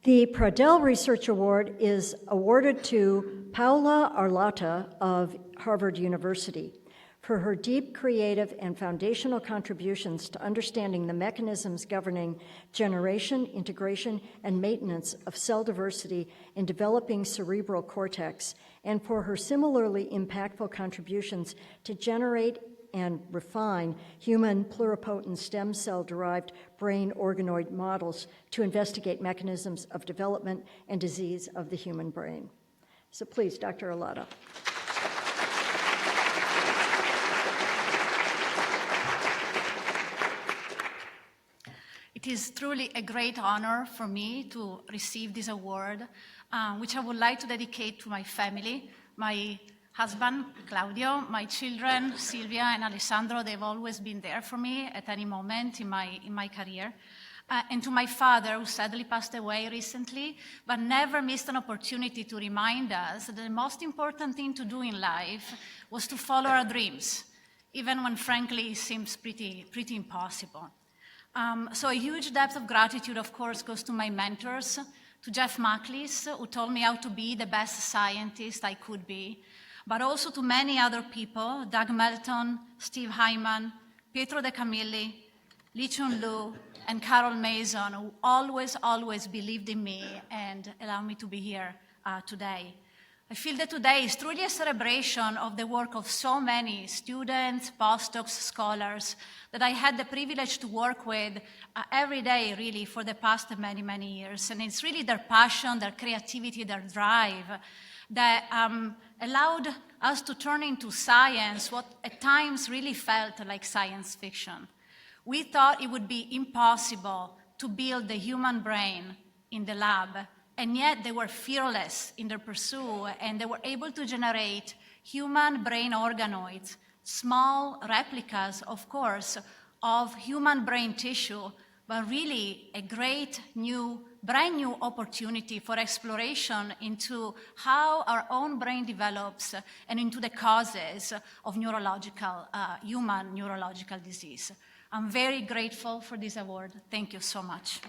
The Pradell Research Award is awarded to Paola Arlata of Harvard University for her deep creative and foundational contributions to understanding the mechanisms governing generation, integration, and maintenance of cell diversity in developing cerebral cortex, and for her similarly impactful contributions to generate and refine human pluripotent stem cell-derived brain organoid models to investigate mechanisms of development and disease of the human brain. So please, Dr. Arlata. It is truly a great honor for me to receive this award, which I would like to dedicate to my family, my husband, Claudio, my children, Silvia and Alessandro. They've always been there for me at any moment in my career. And to my father, who sadly passed away recently, but never missed an opportunity to remind us that the most important thing to do in life was to follow our dreams, even when frankly it seems pretty impossible. So a huge debt of gratitude, of course, goes to my mentors, to Jeff Macklis, who told me how to be the best scientist I could be, but also to many other people, Doug Melton, Steve Hyman, Pietro De Camilli, Lee Chun Lu, and Carol Mason, who always believed in me and allowed me to be here today. I feel that today is truly a celebration of the work of so many students, postdocs, scholars that I had the privilege to work with every day, really, for the past many years. And it's really their passion, their creativity, their drive that allowed us to turn into science what at times really felt like science fiction. We thought it would be impossible to build the human brain in the lab, and yet they were fearless in their pursuit, and they were able to generate human brain organoids, small replicas, of course, of human brain tissue, but really a great brand new opportunity for exploration into how our own brain develops and into the causes of human neurological disease. I'm very grateful for this award. Thank you so much.